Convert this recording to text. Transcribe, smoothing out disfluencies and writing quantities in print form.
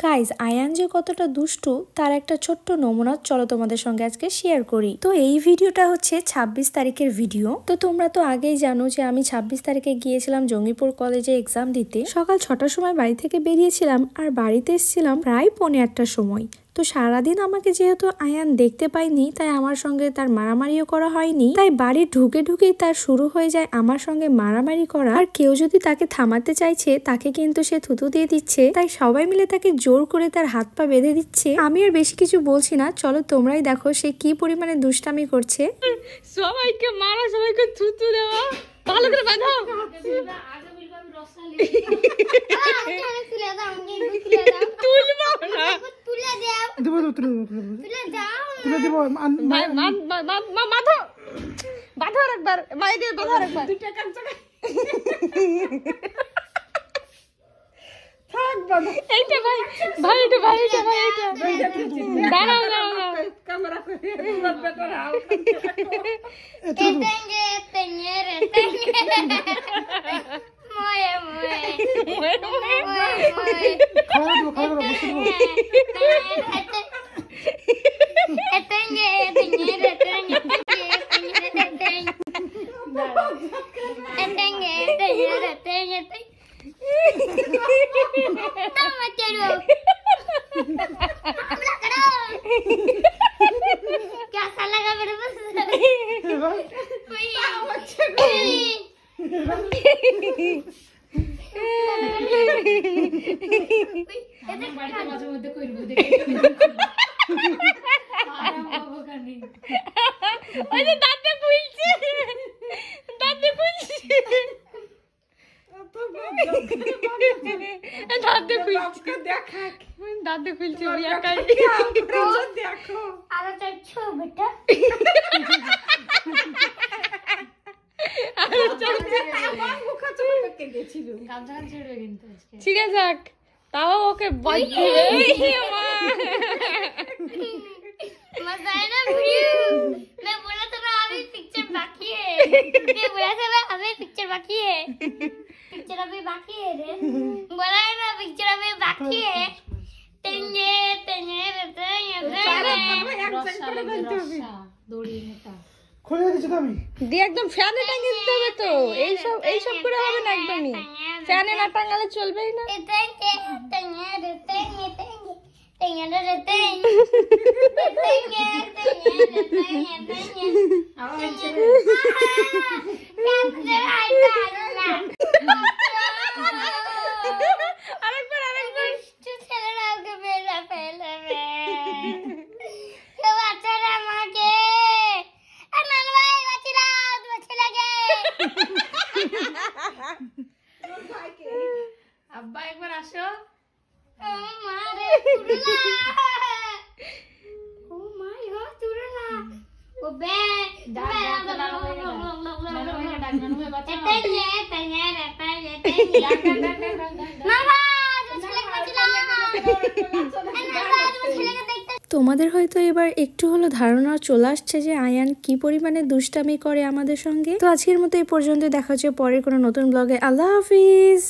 Guys Ayaan যে কতটা দুষ্টু তার একটা ছোট্ট নমুনা চলো তোমাদের সঙ্গে আজকে শেয়ার করি। তো এই ভিডিওটা হচ্ছে 26 তারিখের ভিডিও। তো তোমরা তো আগেই জানো যে আমি 26 তারিখে গিয়েছিলাম জঙ্গিপুর কলেজে এক্সাম দিতে। সকাল 6টার সময় বাড়ি থেকে বেরিয়েছিলাম আর বাড়িতে এসেছিলাম প্রায় 8:45টার সময়। তো সারাদিন আমাকে যেহেতু আয়ান দেখতে পাইনি তাই আমার সঙ্গে তার মারামারিও করা হয়নি। তাই বাড়ি ঢুকে ঢুকেই তার শুরু হয়ে যায় আমার সঙ্গে মারামারি করা। আর কেউ যদি তাকে থামাতে চাইছে তাকে কিন্তু সে থুতু দিয়ে দিচ্ছে। তাই সবাই মিলে তাকে জোর করে তার হাত পা বেঁধে দিচ্ছে। আমি আর বেশি কিছু বলছি না, চলো তোমরাই দেখো সে কি পরিমাণে দুষ্টামি করছে। সবাইকে মারা, সবাইকে থুতু দেওয়া, ভালো করে বাঁধো। कैसा लगा मेरे पास? दादे खुलছে দেখো আরো চাইছো বেটা ঠিক আছে যাক, তাও ওকে मजा है ना वीडियो। मैं बोला था ना अभी पिक्चर बाकी है, मैं बोला था ना अभी पिक्चर बाकी है, पिक्चर अभी बाकी है रे, बोला है ना पिक्चर अभी बाकी है। तेंगे तेंगे খুলে দিচ্ছি তো আমি দিয়ে একদম ফ্যানে টাঙিয়ে দিতে হবে। তো এইসব করে হবে না, একদমই ফ্যানে না টাঙালে চলবেই না। আব্বা একবার আসো। তোমাদের হয়তো এবার একটু হলো ধারণা চলে আসছে যে আয়ান কি পরিমাণে দুষ্টামি করে আমাদের সঙ্গে। তো আজকের মতো এই পর্যন্ত, দেখা হচ্ছে পরের কোনো নতুন ব্লগে। আল্লাহ হাফিজ।